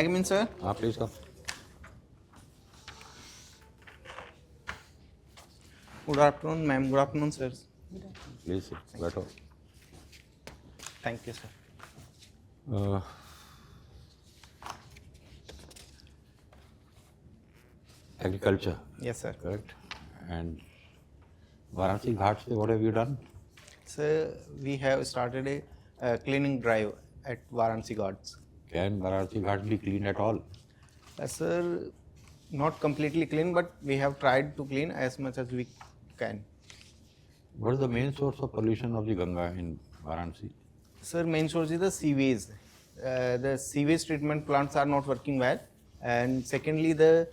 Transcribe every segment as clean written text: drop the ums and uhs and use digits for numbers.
I come in, sir? Please come. Good afternoon, ma'am. Good afternoon, sir. Please sit. Better. Thank you, sir. Agriculture. Yes, sir. Correct. And Varanasi Ghats, what have you done? Sir, we have started a cleaning drive at Varanasi Ghats. Can Varanasi Ghats be cleaned at all? Sir, not completely clean, but we have tried to clean as much as we can. What is the main source of pollution of the Ganga in Varanasi? Sir, main source is the sewage. The sewage treatment plants are not working well. And secondly, the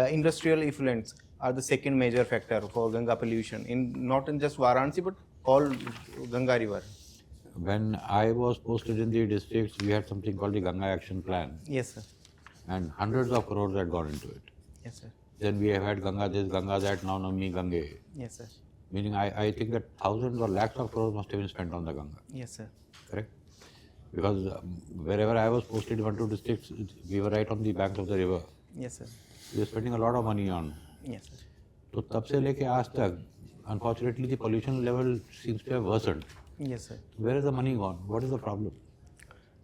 industrial effluents are the second major factor for Ganga pollution, not in just Varanasi, but all Ganga river. When I was posted in the districts, we had something called the Ganga Action Plan. Yes, sir. And hundreds of crores had gone into it. Yes, sir. Then we have had Ganga this, Ganga that, now Namni Gange. Yes, sir. Meaning I think that thousands or lakhs of crores must have been spent on the Ganga. Yes, sir. Correct? Because wherever I was posted in 1 2 districts, we were right on the banks of the river. Yes, sir. We were spending a lot of money on. Yes, sir. So तब से लेके आज तक, unfortunately, the pollution level seems to have worsened. Yes, sir. Where is the money gone? What is the problem?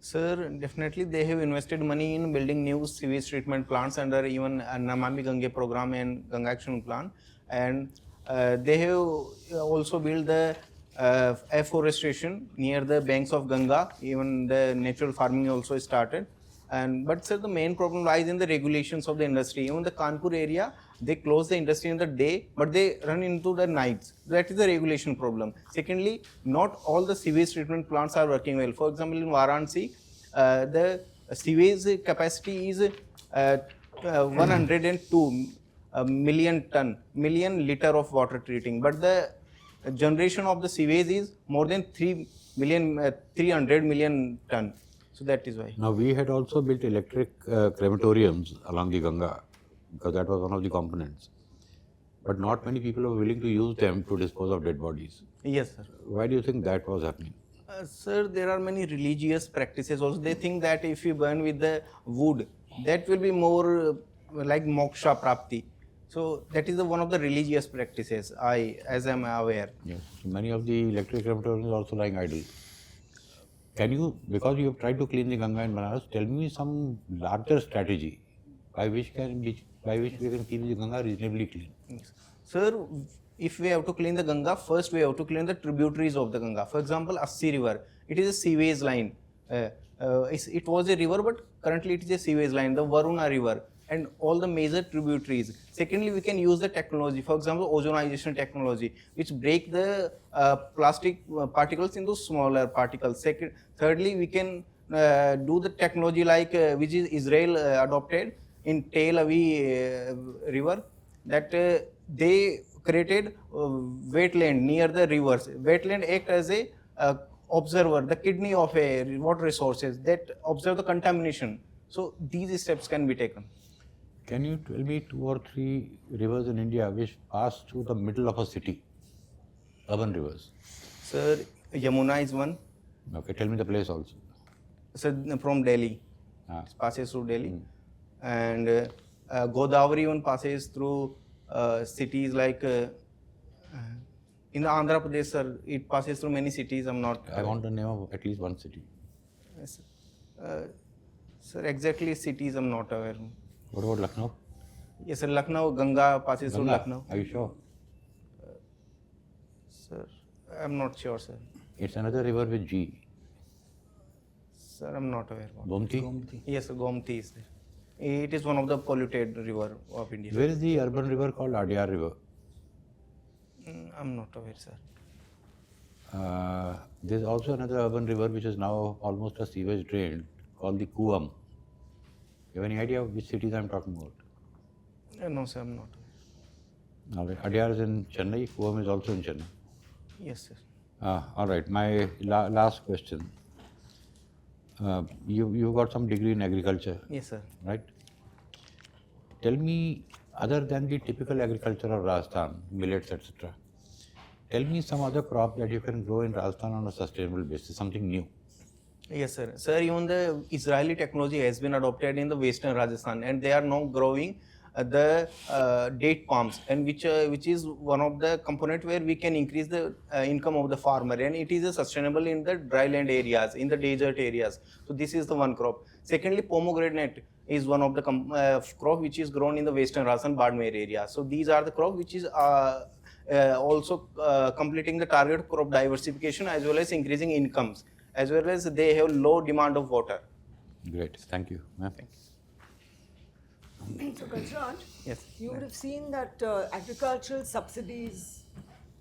Sir, definitely they have invested money in building new sewage treatment plants under even Namami Gange program and Ganga Action Plan, and they have also built the afforestation near the banks of Ganga. Even the natural farming also started. But sir, the main problem lies in the regulations of the industry. Even the Kanpur area, they close the industry in the day, but they run into the nights. That is the regulation problem. Secondly, not all the sewage treatment plants are working well. For example, in Varanasi, the sewage capacity is 102 million liter of water treating, but the generation of the sewage is more than 300 million ton. So that is why. Now we had also built electric crematoriums along the Ganga, because that was one of the components. But not many people were willing to use them to dispose of dead bodies. Yes, sir. Why do you think that was happening? Sir, there are many religious practices also. They think that if you burn with the wood, that will be more like moksha prapti. So that is one of the religious practices, as I am aware. Yes. Many of the electric crematoriums are also lying idle. Can you, because you have tried to clean the Ganga in Banaras, tell me some larger strategy by which we can keep the Ganga reasonably clean? Yes. Sir, if we have to clean the Ganga, first we have to clean the tributaries of the Ganga. For example, Assi river, it is a sewage line. It was a river, but currently it is a sewage line. The Varuna river and all the major tributaries. Secondly, we can use the technology, for example, ozonization technology, which break the plastic particles into smaller particles. Thirdly, we can do the technology like which is Israel adopted in Tel Aviv river, that they created wetland near the rivers. Wetland act as a observer, the kidney of a water resources that observe the contamination. So these steps can be taken. Can you tell me 2 or 3 rivers in India which pass through the middle of a city? Urban rivers. Sir, Yamuna is one. Okay, tell me the place also. Sir, from Delhi. It passes through Delhi. And Godavari one passes through cities like in Andhra Pradesh, sir. It passes through many cities. I want the name of at least one city. Yes, sir, exactly cities I'm not aware. What about Lucknow? Yes, sir. Lucknow, Ganga passes through Lucknow. Are you sure? Sir, I'm not sure, sir. It's another river with G. Sir, I'm not aware. Gomti? Yes, sir, Gomti is there. It is one of the polluted river of India. Where is the urban river called Adyar River? I'm not aware, sir. There's also another urban river which is now almost a sewage drain called the Kuam. You have any idea of which cities I'm talking about? No, sir, I'm not aware. Adyar is in Chennai, Kuam is also in Chennai. Yes, sir. All right, my last question. You got some degree in agriculture. Yes, sir. Right? Tell me, other than the typical agriculture of Rajasthan, millets, etc., tell me some other crop that you can grow in Rajasthan on a sustainable basis, something new. Yes, sir. Sir, even the Israeli technology has been adopted in the Western Rajasthan, and they are now growing the date palms, and which is one of the component where we can increase the income of the farmer, and it is sustainable in the dryland areas, in the desert areas. So this is the one crop. Secondly, pomegranate is one of the crop which is grown in the Western Rajasthan Badmer area. So these are the crop which is also completing the target crop diversification as well as increasing incomes, as well as they have low demand of water. Great, thank you. So, Gajraj, Yes. you would have seen that agricultural subsidies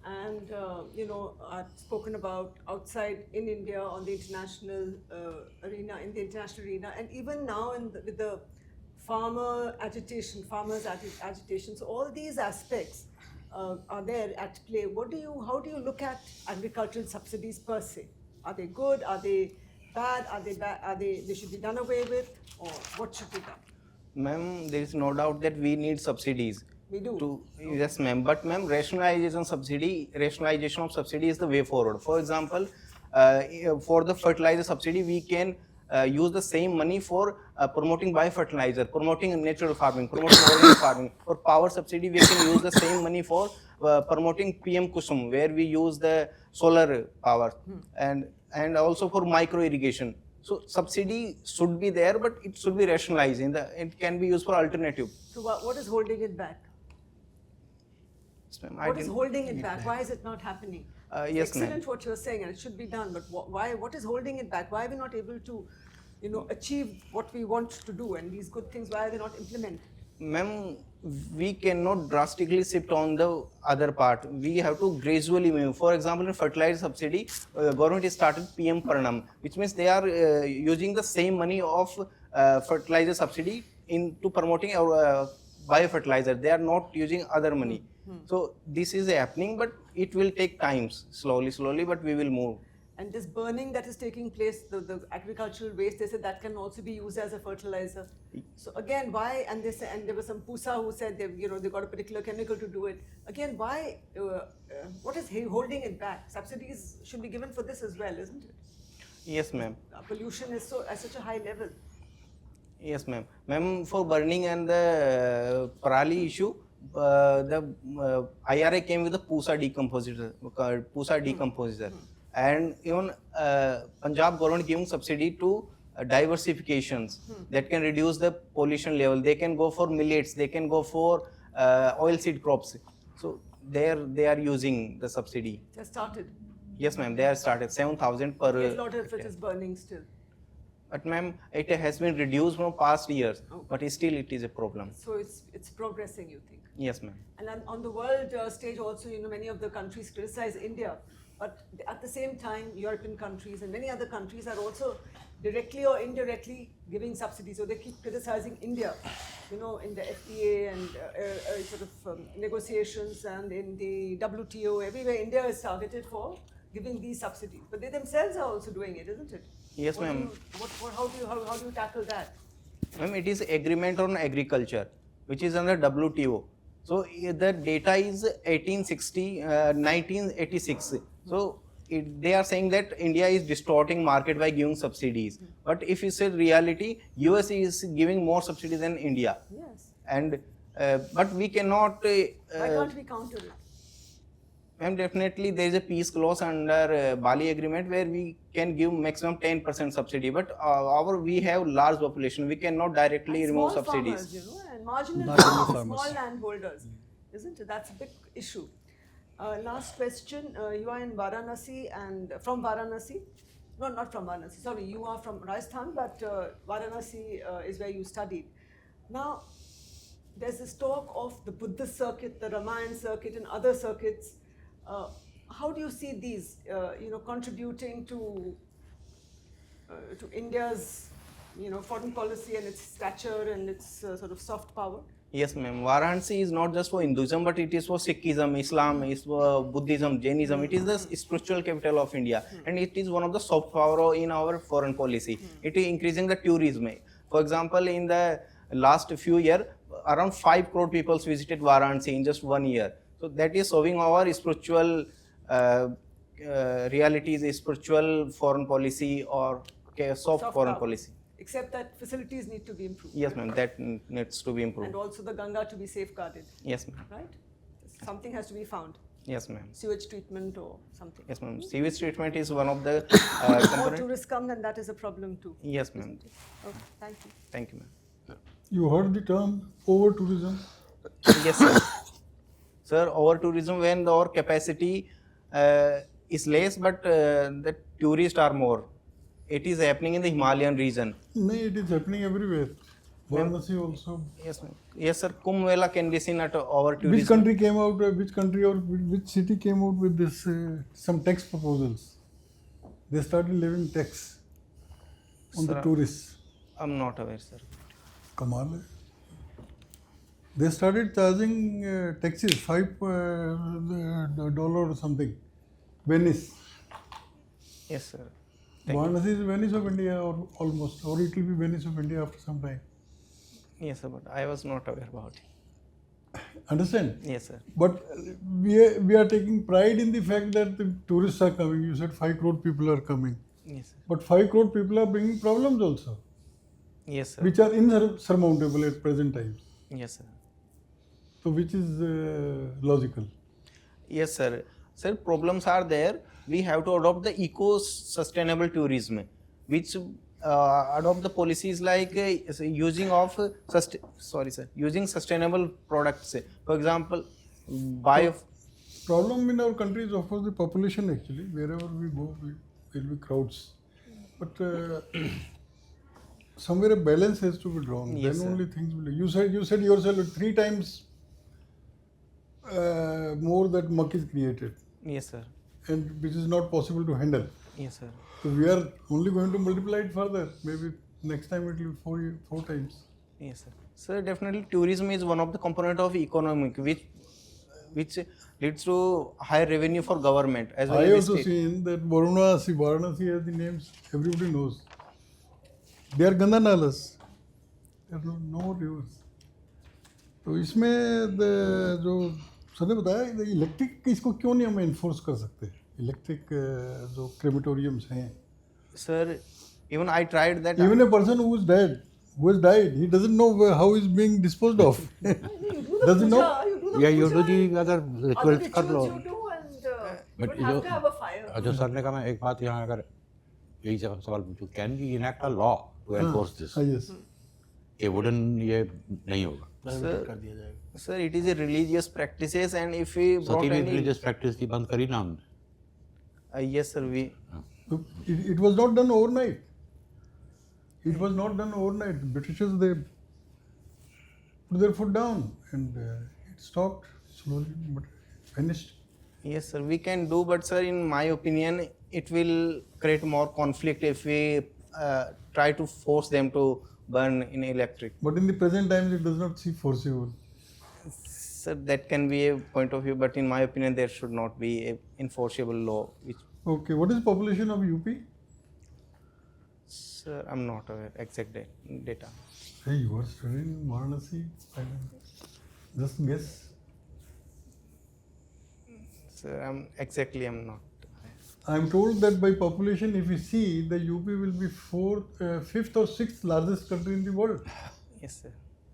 and are spoken about outside in India on the international arena, and even now with the farmers' agitation. So all these aspects are there at play. How do you look at agricultural subsidies per se? Are they good? Are they bad? They should be done away with, or what should be done? Ma'am, there is no doubt that we need subsidies. We do. Yes, ma'am. But ma'am, rationalization of subsidy is the way forward. For example, for the fertilizer subsidy, we can use the same money for promoting biofertilizer, promoting natural farming, promoting organic farming. For power subsidy, we can use the same money for promoting PM Kusum, where we use the solar power, and also for micro irrigation. So subsidy should be there, but it should be rationalized. It can be used for alternative. So what is holding it back? Yes, What is holding it back? Why is it not happening? Yes, excellent ma'am. what you're saying, and it should be done. But why? What is holding it back? Why are we not able to, achieve what we want to do? And these good things, why are they not implemented? Ma'am, we cannot drastically shift on the other part. We have to gradually move. For example, in fertilizer subsidy, government has started PM Paranam, which means they are using the same money of fertilizer subsidy into promoting our biofertilizer. They are not using other money. So this is happening, but it will take time, slowly, but we will move. And this burning that is taking place, the agricultural waste, they said that can also be used as a fertilizer. So again, why? And there was some Pusa who said they got a particular chemical to do it. Again, why? What is holding it back? Subsidies should be given for this as well, isn't it? Yes, ma'am. Pollution is at such a high level. Yes, ma'am. Ma'am, for burning and the parali issue, the IRA came with a Pusa decompositor. And even Punjab government giving subsidy to diversifications that can reduce the pollution level. They can go for millets, they can go for oilseed crops. So they are using the subsidy. They have started. Yes, ma'am. They have started 7,000 per. Yes, a lot of it is burning still. But ma'am, it has been reduced from past years, but still it is a problem. So it's progressing, you think? Yes, ma'am. And on the world stage also, many of the countries criticize India, but at the same time, European countries and many other countries are also directly or indirectly giving subsidies. So they keep criticizing India, in the FTA and negotiations, and in the WTO, everywhere India is targeted for giving these subsidies. But they themselves are also doing it, isn't it? Yes, ma'am. How do you tackle that? Ma'am, it is agreement on agriculture, which is under WTO. So the data is 1986. So they are saying that India is distorting market by giving subsidies. But if you say reality, US is giving more subsidies than India. Yes. And but we cannot. Why can't we counter it? Ma'am, definitely there is a peace clause under Bali agreement where we can give maximum 10% subsidy. But we have large population. We cannot directly and remove small subsidies. Farmers, and marginal farmers. small landholders, isn't it? That's a big issue. Last question. You are in Varanasi and from Varanasi. No, not from Varanasi. Sorry, you are from Rajasthan, but Varanasi is where you studied. Now, there's this talk of the Buddhist circuit, the Ramayana circuit, and other circuits. How do you see these, contributing to India's, foreign policy and its stature and its sort of soft power? Yes, ma'am. Varanasi is not just for Hinduism, but it is for Sikhism, Islam, is for Buddhism, Jainism. It is the spiritual capital of India, and it is one of the soft power in our foreign policy. It is increasing the tourism. For example, in the last few years, around 5 crore people visited Varanasi in just 1 year. So that is showing our spiritual realities, spiritual foreign policy, or soft foreign power. policy. Except that facilities need to be improved. Yes, ma'am. That needs to be improved. And also the Ganga to be safeguarded. Yes, ma'am. Right? Something has to be found. Yes, ma'am. Sewage treatment or something. Yes, ma'am. Sewage treatment is one of the More component. tourists come, then that is a problem too. Yes, ma'am. Okay, thank you. Thank you, ma'am. You heard the term over tourism? Yes, sir. Sir, over tourism when our capacity is less, but the tourists are more. It is happening in the Himalayan region. No, it is happening everywhere. Varanasi also. Yes, ma'am. Yes, sir. Kumbh Mela can be seen at over tourism. Which country came out, which country or which city came out with this, some tax proposals? They started levying tax on the Sir, tourists. I'm not aware, sir. Kamal hai. They started charging taxes, $5 or something. Venice. Yes, sir. Thank you. Varanasi is Venice of India or almost, or it will be Venice of India after some time. Yes, sir. But I was not aware about it. Understand? Yes, sir. But we are taking pride in the fact that the tourists are coming. You said 5 crore people are coming. Yes, sir. But 5 crore people are bringing problems also, Yes, sir. which are insurmountable at present times. Yes, sir. So which is logical. Yes, sir. Sir, problems are there. We have to adopt the eco-sustainable tourism, which adopt the policies like using of using sustainable products. For example, Problem in our country is of course the population actually. Wherever we go, there will be crowds. But somewhere a balance has to be drawn. Yes, then sir. only things will. You said yourself 3 times more that muck is created, Yes, sir. and which is not possible to handle. Yes, sir. So we are only going to multiply it further. Maybe next time it will be 4 times. Yes, sir. Sir, definitely tourism is one of the component of economic which leads to higher revenue for government as well I as also state. seen that Varanasi has the names everybody knows. They are Ganga nalas. There are no rivers. तो इसमें जो sir ने बताया electric इसको क्यों नहीं हम enforce कर सकते इलेक्ट्रिक जो क्रेमेटोरियम्स हैं Sir, even I tried that. even a person who has died he doesn't know how he's being disposed of does he know Yeah, you do the other Other rituals कर लो. rituals you do and But you have to have a fire. जो sir ने कहा मैं एक बात यहाँ अगर यही सवाल पूछूं, can we enact a law to enforce this? yes ये वुडन ये नहीं होगा. Sir, it is a religious practices and if we brought सती में any... रिलीजियस प्रैक्टिस की बंद करी ना हमने. yes, sir, we... So it was not done overnight. It was not done overnight. The Britishers, they put their foot down and it stopped slowly but vanished. Yes, sir, we can do, but sir, in my opinion, it will create more conflict if we try to force them to burn in electric. But in the present times, it does not seem forcible. Sir, that can be a point of view, but in my opinion, there should not be a enforceable law. Which, Okay, what is population of UP? sir, I'm not aware exact data. Hey, you are studying in Varanasi. I don't know. Just guess. Sir, I'm not. I am told that by population, if we see, the UP will be fifth or sixth largest country in the world. Yes, sir.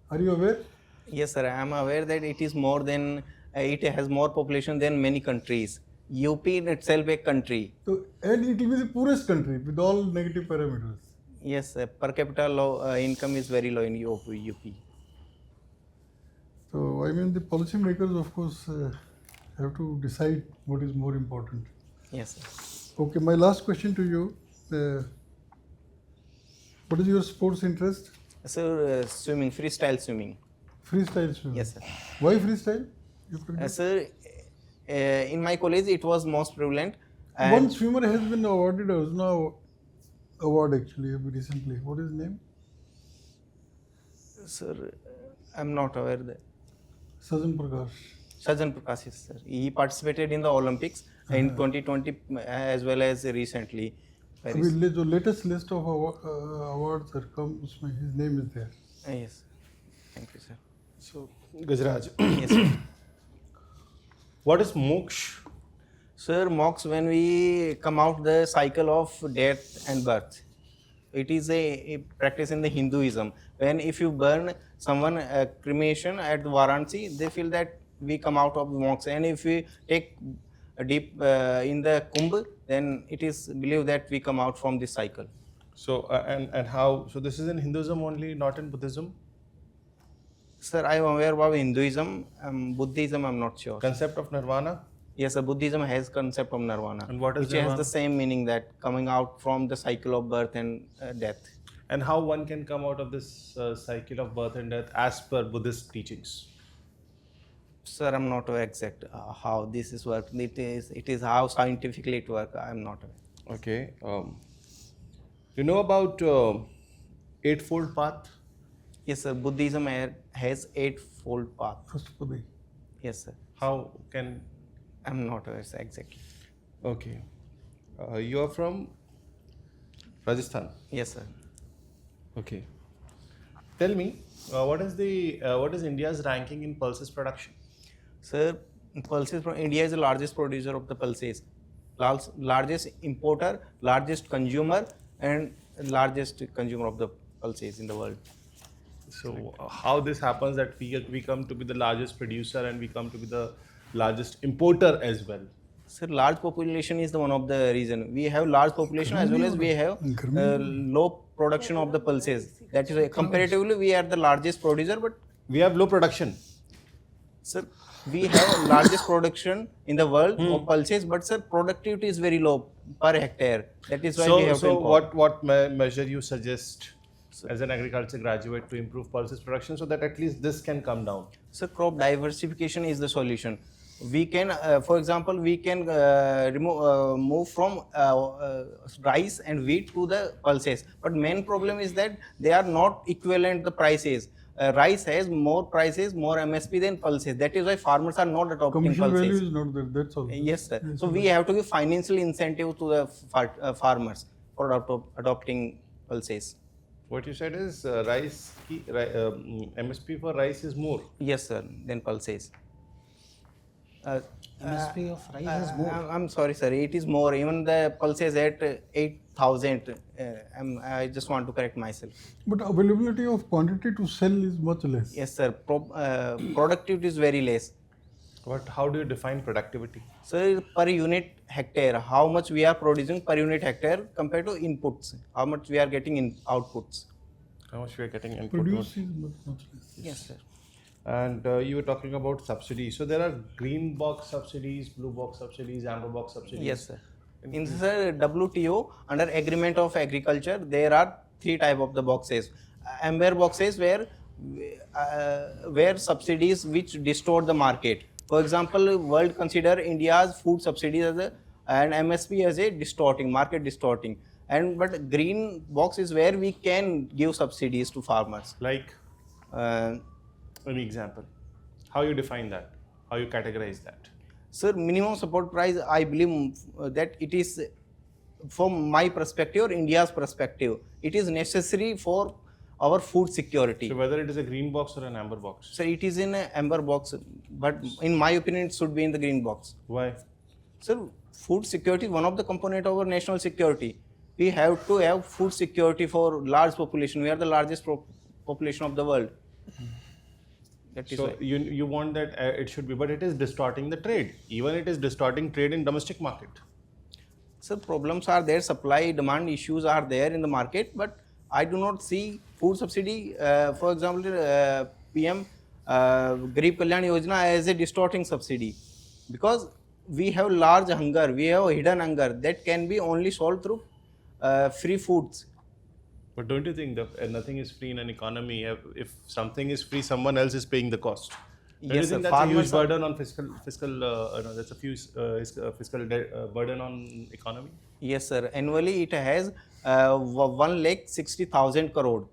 Are you aware? Yes, sir. I am aware that it is more than it has more population than many countries. UP in itself a country. So, and it will be the poorest country with all negative parameters. Yes, sir. Per capita income is very low in UP. So, I mean, the policymakers, of course, have to decide what is more important. Yes, sir. Okay, my last question to you. What is your sports interest? Sir, swimming, freestyle swimming. Freestyle swimming. Yes, sir. Why freestyle? You practice? Sir, in my college it was most prevalent. One swimmer has been awarded a Ojha award actually recently. What is his name? Sir, I'm not aware that. Sajan Prakash. Sajan Prakash, yes, sir. He participated in the Olympics in 2020 as well as recently. अभी जो latest list of awards that come, उसमें his name is there. Yes. Thank you, sir. So, Gajraj, Yes, sir. what is moksha? Sir, mocks when we come out the cycle of death and birth. it is a practice in the Hinduism. When if you burn someone cremation at Varanasi, they feel that we come out of moksha. And if we take a deep in the Kumbh, then it is believed that we come out from this cycle. So and how? So this is in Hinduism only, not in Buddhism. Sir, I am aware about Hinduism. Buddhism, I am not sure. Concept of nirvana. Yes, sir, Buddhism has concept of nirvana, And what is which has nirvana? the same meaning, that coming out from the cycle of birth and death. And how one can come out of this cycle of birth and death as per Buddhist teachings? Sir, I'm not aware exact how this is work. It is how scientifically it works. I'm not aware. Okay. You know about Eightfold Path? Yes, sir. Buddhism has eightfold path. Ashtapadai. Yes, sir. How can? I'm not aware, sir, exactly. Okay. You are from Rajasthan. Yes, sir. Okay. Tell me, what is India's ranking in pulses production? Sir, pulses from India is the largest producer of the pulses, largest importer, largest consumer, and largest consumer of the pulses in the world. So how this happens that we come to be the largest producer and we come to be the largest importer as well? Sir, large population is the one of the reason. We have large population as well as we have low production of the pulses. That is why comparatively we are the largest producer, but We have low production. sir, we have largest production in the world of pulses, but sir, productivity is very low per hectare. That is why we have to So import. what measure you suggest as an agriculture graduate to improve pulses production so that at least this can come down? So crop diversification is the solution. We can, for example, we can move from rice and wheat to the pulses. But main problem is that they are not equivalent the prices. Rice has more prices, more MSP than pulses. That is why farmers are not adopting Commercial value pulses. is not there, that's all. Yes, sir. So we have to give financial incentive to the farmers for adopting pulses. What you said is MSP for rice is more. Yes, sir, than pulses. MSP of rice is more. I'm sorry, sir. It is more. Even the pulses at 8,000. I just want to correct myself. But availability of quantity to sell is much less. Yes, sir. Productivity is very less. How do you define productivity? So per unit hectare, how much we are producing per unit hectare compared to inputs, how much we are getting in outputs. How much we are getting input? Produce is much less. Yes, sir. And you were talking about subsidies. So there are green box subsidies, blue box subsidies, amber box subsidies. Yes, sir. In the WTO, under Agreement of Agriculture, there are three type of the boxes. Amber boxes where subsidies which distort the market. For example, world consider India's food subsidies as and MSP as a market distorting. But green box is where we can give subsidies to farmers. Like any example? How you define that? How you categorize that? Sir, minimum support price, I believe that it is, from my perspective or India's perspective, it is necessary for our food security. So whether it is a green box or an amber box? So it is in an amber box, but in my opinion, it should be in the green box. Why? Sir, food security is one of the component of our national security. We have to have food security for large population. We are the largest population of the world. That is So why. you want that it should be, but it is distorting the trade. Even it is distorting trade in domestic market. Sir, problems are there, supply demand issues are there in the market, but I do not see food subsidy, for example, PM Garib Kalyan Yojana as a distorting subsidy, because we have large hunger, we have hidden hunger that can be only solved through free foods. But don't you think that nothing is free in an economy? If something is free, someone else is paying the cost. Don't you Yes, think sir. that's a huge Farmers are- burden on burden on economy? Yes, sir. Annually, it has 1,60,000 crore.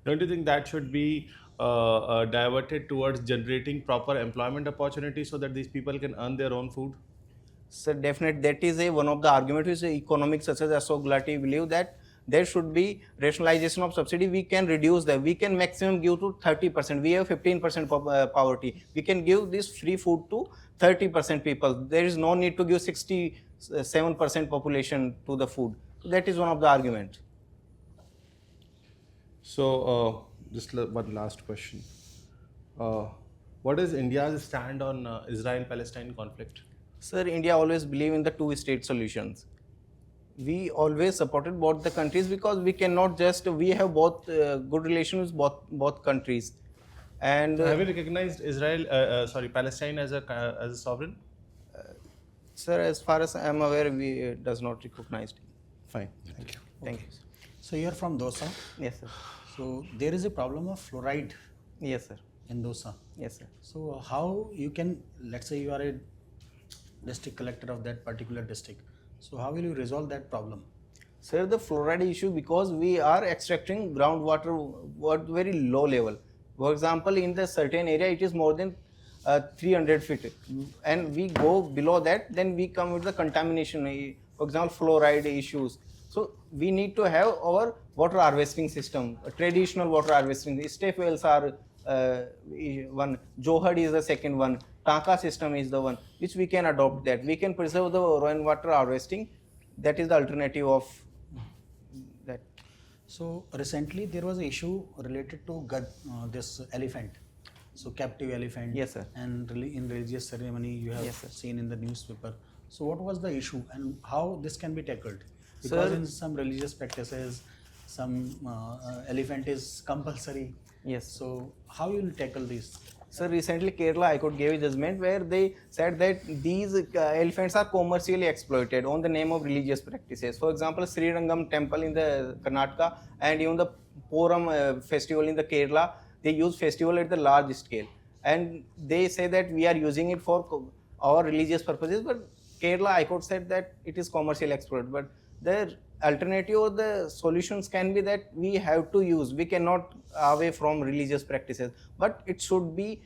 Don't you think that should be diverted towards generating proper employment opportunities so that these people can earn their own food? Sir, definitely, that is one of the arguments which economics such as Ashok Gulati believe that there should be rationalization of subsidy. We can reduce that. We can maximum give to 30%. We have 15% poverty. We can give this free food to 30% people. There is no need to give 67% population to the food. That is one of the arguments. So, just one last question. What is India's stand on Israel-Palestine conflict? Sir, India always believe in the two-state solutions. We always supported both the countries because we cannot just, we have both good relations with both countries. And Have you recognized Palestine as a sovereign? sir, as far as I am aware, we does not recognize it. Fine. Thank you. Thank you. So you are from Dosa. Yes, sir. So there is a problem of fluoride Yes, sir. in Dosa. Yes, sir. So how you can, let's say you are a district collector of that particular district. So how will you resolve that problem? Sir, the fluoride issue, because we are extracting groundwater at very low level. For example, in the certain area, it is more than 300 feet, and we go below that, then we come with the contamination. For example, fluoride issues. So we need to have our water harvesting system, a traditional water harvesting. Step wells are one, Johad is the second one, Tanka system is the one which we can adopt. That we can preserve the rainwater harvesting. That is the alternative of that. So recently there was an issue related to this elephant. So captive elephant. Yes, sir. And in religious ceremony you have Yes, sir. seen in the newspaper. So what was the issue and how this can be tackled? Because Sir, in some religious practices, some elephant is compulsory. Yes. So how you will tackle this? So recently Kerala High Court gave a judgment where they said that these elephants are commercially exploited on the name of religious practices. For example, Sri Rangam temple in the Karnataka and even the Poram festival in the Kerala, they use festival at the large scale. And they say that we are using it for our religious purposes, but Kerala High Court said that it is commercially exploited. But the alternative or the solutions can be that we have to use, we cannot away from religious practices, but it should be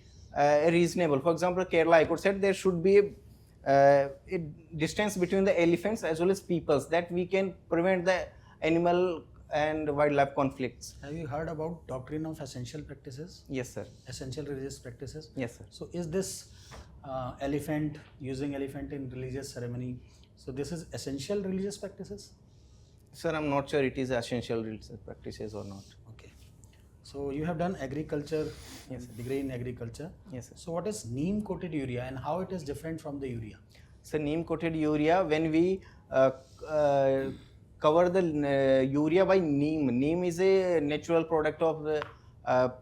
reasonable. For example, Kerala High Court said there should be a distance between the elephants as well as peoples, that we can prevent the animal and wildlife conflicts. Have you heard about doctrine of essential practices? Yes, sir. Essential religious practices? Yes, sir. So is this elephant, using elephant in religious ceremony, so this is essential religious practices? Sir, I'm not sure it is essential religious practices or not. Okay. So you have done agriculture, Yes, sir. degree in agriculture. Yes, sir. So what is neem coated urea and how it is different from the urea? So neem coated urea, when we cover the urea by neem. Neem is a natural product of the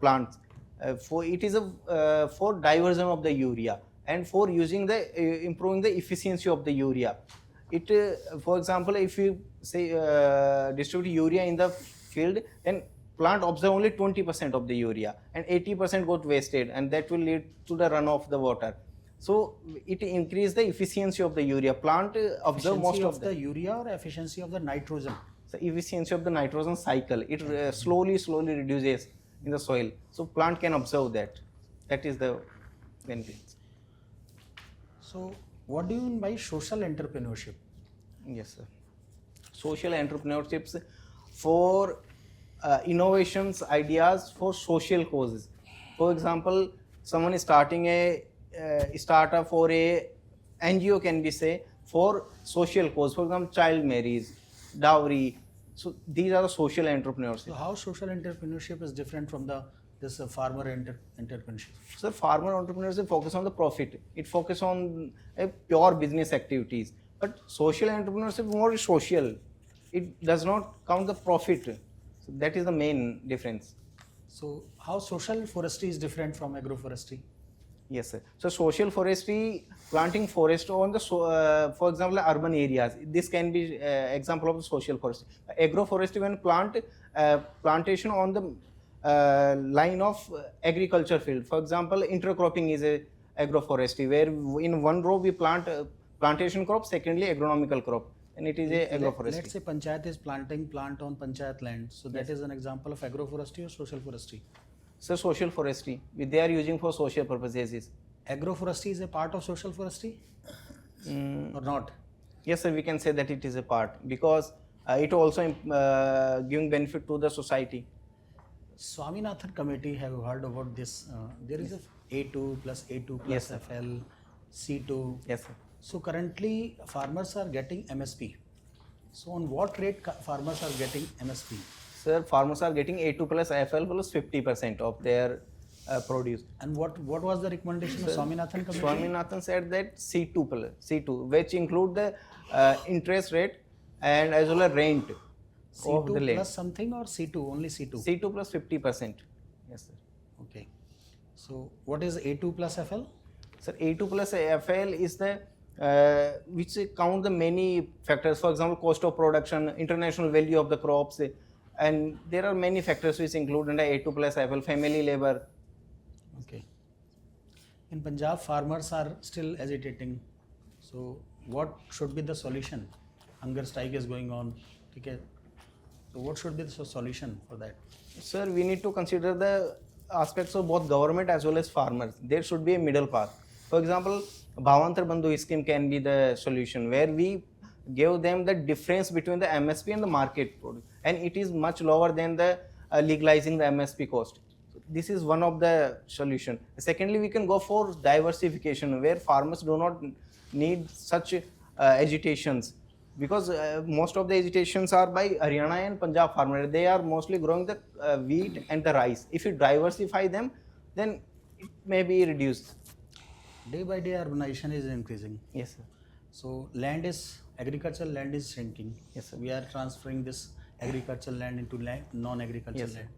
plants. It is for diversion of the urea and for using the improving the efficiency of the urea. It, for example, if you say distribute urea in the field, then plant absorb only 20% of the urea and 80% got wasted, and that will lead to the runoff of the water. So it increase the efficiency of the urea. Plant absorb most Efficiency of of the urea or efficiency of the nitrogen? the efficiency of the nitrogen cycle. It slowly reduces in the soil. So plant can absorb that. That is the benefits. So what do you mean by social entrepreneurship? Yes, sir. Social entrepreneurships for innovations, ideas for social causes. For example, someone is starting a startup for a NGO, can be say, for social cause. For example, child marriage, dowry. So these are the social entrepreneurship. So how social entrepreneurship is different from this farmer entrepreneurship? So farmer entrepreneurship focus on the profit. It focus on a pure business activities. But social entrepreneurship more social. It does not count the profit. So that is the main difference. So how social forestry is different from agroforestry? Yes, sir. So social forestry, planting forest on the, for example, urban areas. This can be example of the social forestry. Agroforestry, when plantation on the line of agriculture field. For example, intercropping is a agroforestry, where in one row we plant plantation crop, secondly agronomical crop, and it is a agroforestry. Let's say panchayat is planting plant on panchayat land. So that is an example of agroforestry or social forestry? So social forestry, they are using for social purposes. Agroforestry is a part of social forestry or not? Yes, sir, we can say that it is a part, because it also giving benefit to the society. Swaminathan committee, have you heard about this? There is a A2 plus A2 plus Yes, sir. FL, C2. Yes, sir. So currently farmers are getting MSP. So on what rate farmers are getting MSP? Sir, farmers are getting A2 plus FL plus 50% of their produce. And what was the recommendation of Swaminathan committee? Swaminathan said that C2 plus C2, which include the interest rate and as well as rent of C2 the land. plus something or C2, only C2? C2 plus 50%. Yes, sir. Okay. So what is A2 plus FL? Sir, A2 plus FL is the which count the many factors. For example, cost of production, international value of the crops, and there are many factors which include under A2 plus FL, family labor. Okay. In Punjab, farmers are still agitating. So what should be the solution? Hunger strike is going on. Okay. So what should be the solution for that? Sir, we need to consider the aspects of both government as well as farmers. There should be a middle path. For example, Bhavantar Bandhu scheme can be the solution where we give them the difference between the MSP and the market product, and it is much lower than the legalizing the MSP cost. So this is one of the solution. Secondly, we can go for diversification where farmers do not need such agitations, because most of the agitations are by Haryana and Punjab farmers. They are mostly growing the wheat and the rice. If you diversify them, then it may be reduced. Day by day urbanization is increasing. Yes, sir. So agricultural land is shrinking. Yes, sir. We are transferring this agricultural land into non-agricultural Yes, sir. land.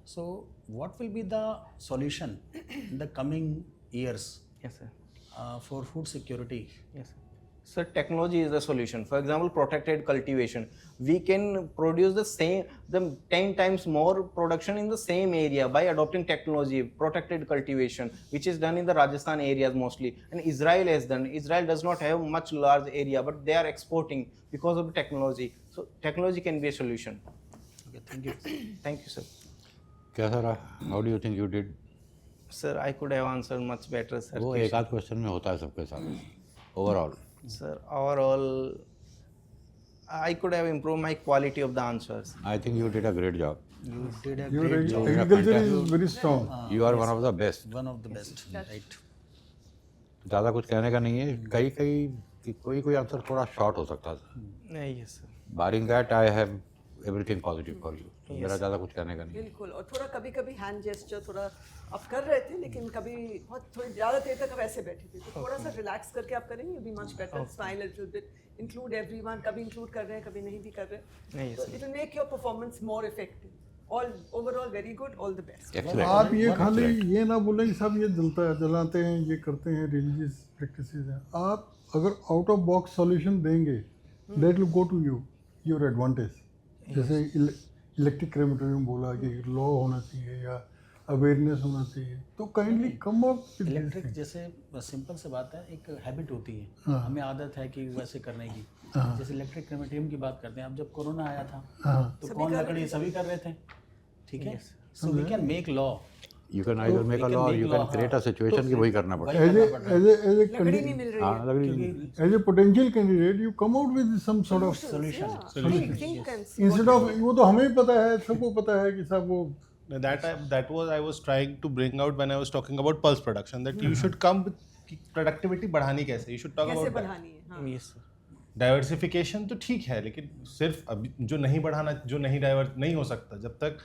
So what will be the solution in the coming years Yes, sir. for food security? Yes, sir. So technology is the solution. For example, protected cultivation. We can produce the 10 times more production in the same area by adopting technology, protected cultivation, which is done in the Rajasthan areas mostly. And Israel has done. Israel does not have much large area, but they are exporting because of the technology. So technology can be a solution. Okay, thank you. Thank you, sir. कैसा रहा? How do you think you did? Sir, I could have answered much better, sir. वो एक आध question में होता है सबके साथ. Overall. Sir, overall, I could have improved my quality of the answers. I think you did a great job. You did a Your great job. agriculture is very strong. You are one of the best. One of the best. Right. ज़्यादा कुछ कहने का नहीं है. कोई answer थोड़ा short हो सकता था. Yes, sir. Barring that, I have everything positive for you. तो मेरा ज़्यादा कुछ कहने का नहीं. बिल्कुल. और थोड़ा कभी-कभी हैंड जेस्चर थोड़ा आप कर रहे थे, लेकिन कभी बहुत थोड़ी ज़्यादा देर तक आप ऐसे बैठे थे. तो थोड़ा सा रिलैक्स करके आप करेंगे, be much better. Smile a little bit, include everyone. कभी इंक्लूड कर रहे हैं, कभी नहीं भी कर रहे. Yes, तो it will make your performance more effective. All overall very good. All the best. Excellent. आप ये खाली ये ना बोलें कि सब ये जलाते हैं, ये करते हैं, रिलीजियस प्रैक्टिसेस हैं. आप अगर आउट ऑफ बॉक्स सॉल्यूशन देंगे, that will go to you, your advantage. जैसे इलेक्ट्रिक क्रेमेटोरियम बोला कि लॉ होना चाहिए या अवेयरनेस होना चाहिए, तो काइंडली कम अप. इलेक्ट्रिक जैसे सिंपल से बात है, एक हैबिट होती है. हाँ. हमें आदत है कि वैसे करने की. हाँ. जैसे इलेक्ट्रिक क्रेमेटोरियम की बात करते हैं. अब जब कोरोना आया था हाँ. तो कौन लकड़ी सभी कर रहे थे. ठीक है. So we can make law. You can either make a law or you can create a situation कि वही करना पड़ता है. लकड़ी नहीं मिल रही हाँ, है. लग रही है. As a potential candidate, you come out with some sort of Solution. Think and see instead of वो तो हमें ही पता है, सबको पता है कि सब वो That was I was trying to bring out when I was talking about pulse production, that you should come with productivity बढ़ानी कैसे. You should talk कैसे about that. बढ़ानी है. हाँ. Yes, sir. डाइवर्सिफिकेशन तो ठीक है, लेकिन सिर्फ अभी जो नहीं बढ़ाना, जो नहीं डाइवर्ट नहीं हो सकता जब तक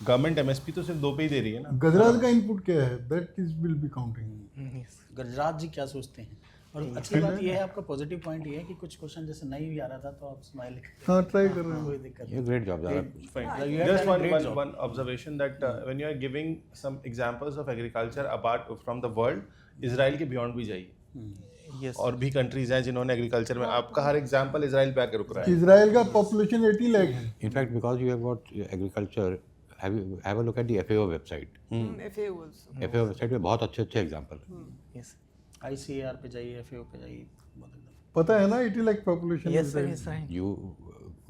गवर्नमेंट एमएसपी तो सिर्फ 2 पे ही दे रही है ना. गजराज का इनपुट क्या है, that is will be counting. Yes. गजराज जी क्या सोचते हैं? और अच्छी बात ये है, आपका पॉजिटिव पॉइंट ये है कि कुछ क्वेश्चन जैसे नहीं भी आ रहा था तो आप स्माइल. हाँ, ट्राई कर रहे हैं. कोई दिक्कत ये great job ज़्यादा. Fine. You have Just done a great job. one observation that when you are giving some examples of agriculture apart from the world, Israel के beyond भी जाइए. Yes. और भी कंट्रीज हैं जिन्होंने एग्रीकल्चर में, आपका हर एग्जांपल इजराइल पे आके रुक रहा है. इजराइल का पॉपुलेशन 80 लाख है. In fact, because you have got agriculture, have a look at the FAO website. FAO also. FAO website में बहुत अच्छे एग्जाम्पल. Yes. ICAR पे जाइए, FAO पे जाइए. बहुत एकदम. पता है ना 80 lakh population. Yes, sir. Yes, sir. You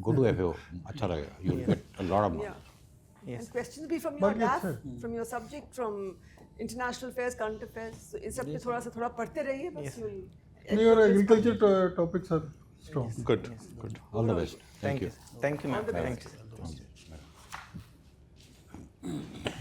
go to FAO, अच्छा लगेगा. You will get a lot of Yeah. marks. Yes. And questions be from your But yes, DAF, sir. from your subject, from international affairs, current affairs. So इन सब पे थोड़ा पढ़ते रहिए बस. Your agriculture topics are strong. Good. All the best. Thank you. Thank you, ma'am. All the Thank best. you. Thank you.